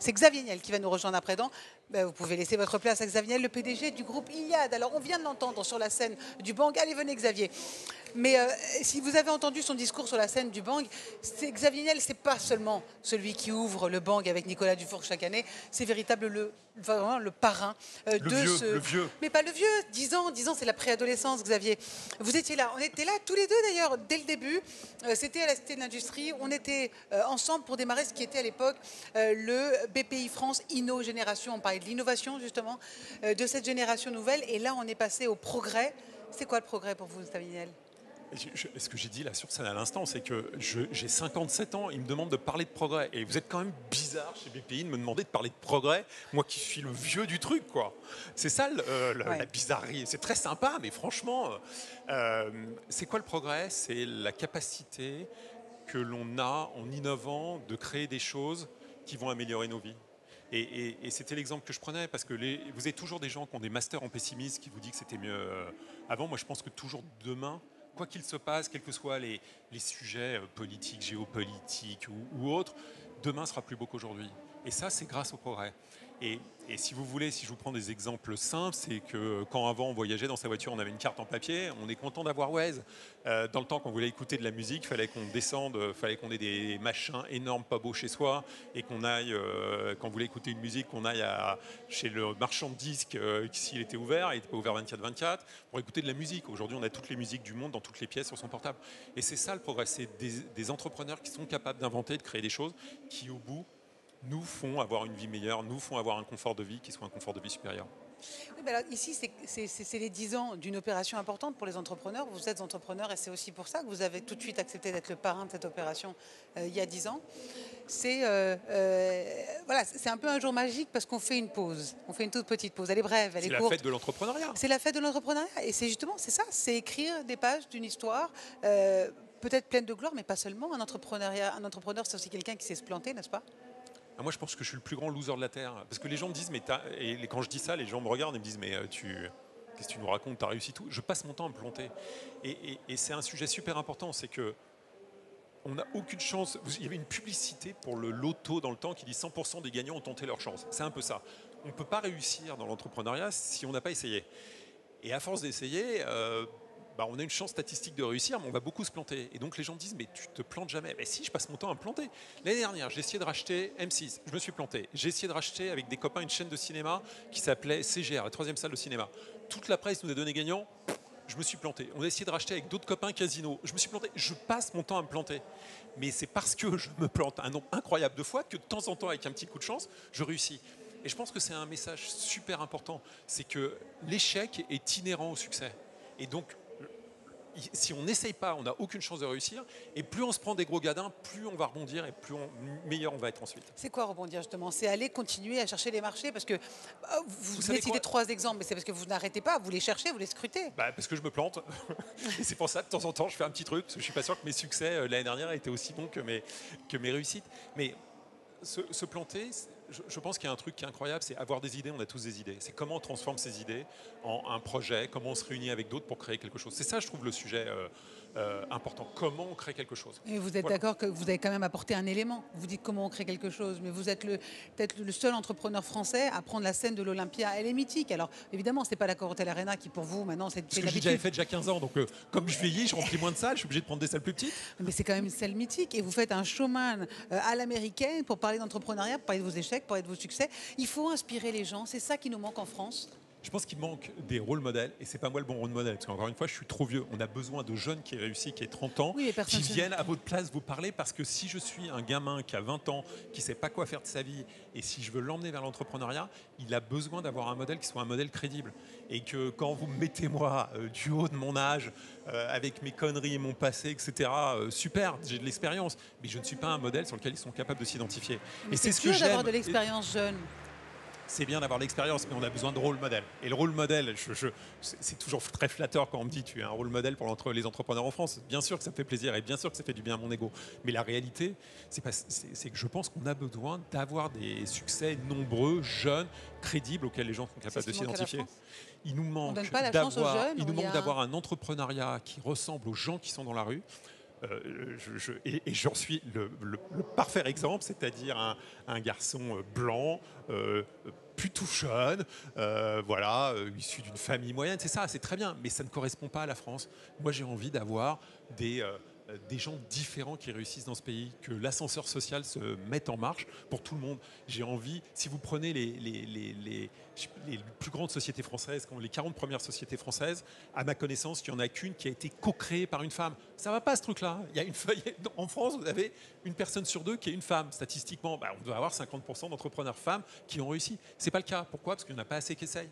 C'est Xavier Niel qui va nous rejoindre après-dents. Ben, vous pouvez laisser votre place à Xavier Niel, le PDG du groupe Iliad. Alors, on vient de l'entendre sur la scène du Bang. Allez, venez, Xavier. Mais si vous avez entendu son discours sur la scène du Bang, Xavier Niel, c'est pas seulement celui qui ouvre le Bang avec Nicolas Dufour chaque année, c'est vraiment le parrain le vieux. Mais pas le vieux, 10 ans, c'est la préadolescence, Xavier. Vous étiez là, on était là tous les deux d'ailleurs, dès le début. C'était à la Cité de l'Industrie, on était ensemble pour démarrer ce qui était à l'époque le BPI France Inno Génération. On parlait de l'innovation justement, de cette génération nouvelle. Et là, on est passé au progrès. C'est quoi le progrès pour vous, Xavier Niel? Ce que j'ai dit là sur scène à l'instant, c'est que j'ai 57 ans, ils me demandent de parler de progrès. Et vous êtes quand même bizarre chez BPI de me demander de parler de progrès, moi qui suis le vieux du truc, quoi. C'est ça la bizarrerie. C'est très sympa, mais franchement, c'est quoi le progrès? C'est la capacité que l'on a en innovant de créer des choses qui vont améliorer nos vies. Et c'était l'exemple que je prenais, parce que vous avez toujours des gens qui ont des masters en pessimisme qui vous disent que c'était mieux avant. Moi, je pense que toujours demain, quoi qu'il se passe, quels que soient les sujets politiques, géopolitiques ou autres, demain sera plus beau qu'aujourd'hui. Et ça, c'est grâce au progrès. Et si vous voulez, si je vous prends des exemples simples, c'est que quand avant on voyageait dans sa voiture, on avait une carte en papier, on est content d'avoir Waze. Dans le temps qu'on voulait écouter de la musique, il fallait qu'on descende, il fallait qu'on ait des machins énormes, pas beaux chez soi, et qu'on aille, quand on voulait écouter une musique, qu'on aille chez le marchand de disques, s'il était ouvert, il n'était pas ouvert 24/24, pour écouter de la musique. Aujourd'hui, on a toutes les musiques du monde dans toutes les pièces sur son portable. Et c'est ça le progrès, c'est des entrepreneurs qui sont capables d'inventer, de créer des choses qui, au bout, nous font avoir une vie meilleure, nous font avoir un confort de vie qui soit un confort de vie supérieur. Oui, ben alors ici, c'est les 10 ans d'une opération importante pour les entrepreneurs. Vous êtes entrepreneur et c'est aussi pour ça que vous avez tout de suite accepté d'être le parrain de cette opération il y a 10 ans. Voilà, c'est un peu un jour magique parce qu'on fait une pause. On fait une toute petite pause. Elle est brève, elle est courte. C'est la fête de l'entrepreneuriat. C'est la fête de l'entrepreneuriat. Et c'est justement, c'est ça, c'est écrire des pages d'une histoire peut-être pleine de gloire, mais pas seulement. Un entrepreneur, c'est aussi quelqu'un qui sait se planter, n'est-ce pas? Moi, je pense que je suis le plus grand loser de la Terre. Parce que les gens me disent, et quand je dis ça, les gens me regardent et me disent, mais qu'est-ce que tu nous racontes, t'as réussi tout. Je passe mon temps à me planter. Et c'est un sujet super important, c'est que on n'a aucune chance. Il y avait une publicité pour le loto dans le temps qui dit 100% des gagnants ont tenté leur chance. C'est un peu ça. On ne peut pas réussir dans l'entrepreneuriat si on n'a pas essayé. Et à force d'essayer, on a une chance statistique de réussir, mais on va beaucoup se planter. Et donc les gens disent, mais tu te plantes jamais. Mais si, je passe mon temps à me planter. L'année dernière, j'ai essayé de racheter M6, je me suis planté. J'ai essayé de racheter avec des copains une chaîne de cinéma qui s'appelait CGR, la troisième salle de cinéma. Toute la presse nous a donné gagnant, je me suis planté. On a essayé de racheter avec d'autres copains Casino, je me suis planté. Je passe mon temps à me planter. Mais c'est parce que je me plante un nombre incroyable de fois que de temps en temps, avec un petit coup de chance, je réussis. Et je pense que c'est un message super important. C'est que l'échec est inhérent au succès. Et donc, si on n'essaye pas, on n'a aucune chance de réussir. Et plus on se prend des gros gadins, plus on va rebondir et meilleur on va être ensuite. C'est quoi rebondir justement? C'est aller continuer à chercher les marchés parce que vous venez de citer 3 exemples, mais c'est parce que vous n'arrêtez pas, vous les cherchez, vous les scrutez. Parce que je me plante. Et c'est pour ça que de temps en temps, je fais un petit truc. Parce que je ne suis pas sûr que mes succès l'année dernière étaient aussi bons que mes réussites. Mais se planter, je pense qu'il y a un truc qui est incroyable, c'est avoir des idées, on a tous des idées. C'est comment on transforme ces idées en un projet, comment on se réunit avec d'autres pour créer quelque chose. C'est ça, je trouve, le sujet important. Comment on crée quelque chose. Et vous êtes d'accord que vous avez quand même apporté un élément. Vous dites comment on crée quelque chose, mais vous êtes peut-être le seul entrepreneur français à prendre la scène de l'Olympia. Elle est mythique. Alors, évidemment, ce n'est pas la Corotel Arena qui, pour vous, maintenant, c'est l'habitude. Parce que j'ai déjà fait déjà 15 ans, donc comme je vieillis, je remplis moins de salles, je suis obligé de prendre des salles plus petites. Mais c'est quand même une salle mythique. Et vous faites un showman à l'américaine pour parler d'entrepreneuriat, pour parler de vos échecs, pour parler de vos succès. Il faut inspirer les gens. C'est ça qui nous manque en France. Je pense qu'il manque des rôles modèles, et c'est pas moi le bon rôle modèle, parce qu'encore une fois, je suis trop vieux. On a besoin de jeunes qui réussissent, qui aient 30 ans, qui viennent à votre place vous parler, parce que si je suis un gamin qui a 20 ans, qui ne sait pas quoi faire de sa vie, et si je veux l'emmener vers l'entrepreneuriat, il a besoin d'avoir un modèle qui soit un modèle crédible. Et que quand vous me mettez moi du haut de mon âge, avec mes conneries et mon passé, etc., super, j'ai de l'expérience, mais je ne suis pas un modèle sur lequel ils sont capables de s'identifier. Et c'est ce que j'aime d'avoir de l'expérience jeune. C'est bien d'avoir l'expérience, mais on a besoin de rôle modèle. Et le rôle modèle, c'est toujours très flatteur quand on me dit tu es un rôle modèle pour les entrepreneurs en France. Bien sûr que ça me fait plaisir et bien sûr que ça fait du bien à mon ego. Mais la réalité, c'est que je pense qu'on a besoin d'avoir des succès nombreux, jeunes, crédibles, auxquels les gens sont capables de s'identifier. Il nous manque d'avoir un entrepreneuriat qui ressemble aux gens qui sont dans la rue. et j'en suis le parfait exemple, c'est-à-dire un garçon blanc, plutôt jeune, voilà, issu d'une famille moyenne, c'est ça, c'est très bien, mais ça ne correspond pas à la France. Moi, j'ai envie d'avoir des gens différents qui réussissent dans ce pays, que l'ascenseur social se mette en marche pour tout le monde. J'ai envie, si vous prenez les plus grandes sociétés françaises, les 40 premières sociétés françaises, à ma connaissance, il n'y en a qu'une qui a été co-créée par une femme. Ça ne va pas ce truc-là. En France, vous avez une personne sur deux qui est une femme. Statistiquement, on doit avoir 50% d'entrepreneurs femmes qui ont réussi. Ce n'est pas le cas. Pourquoi ? Parce qu'il n'y en a pas assez qui essayent.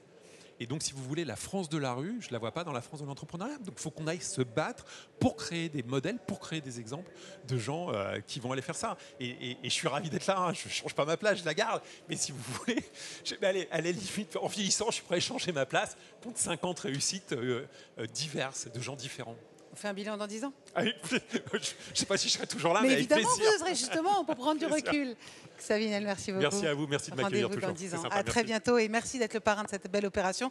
Et donc, si vous voulez, la France de la rue, je ne la vois pas dans la France de l'entrepreneuriat. Donc, il faut qu'on aille se battre pour créer des modèles, pour créer des exemples de gens qui vont aller faire ça. Et je suis ravi d'être là. Hein. Je ne change pas ma place, je la garde. Mais si vous voulez, allez, limite, en vieillissant, je suis prêt à changer ma place pour 50 réussites diverses, de gens différents. On fait un bilan dans 10 ans. Je ne sais pas si je serai toujours là, mais évidemment, avec plaisir. vous oserez justement pour prendre du recul. Xavier Niel, merci beaucoup. Merci à vous, merci de m'accueillir toujours. Rendez-vous dans 10 ans. Sympa, à très merci. bientôt et merci d'être le parrain de cette belle opération.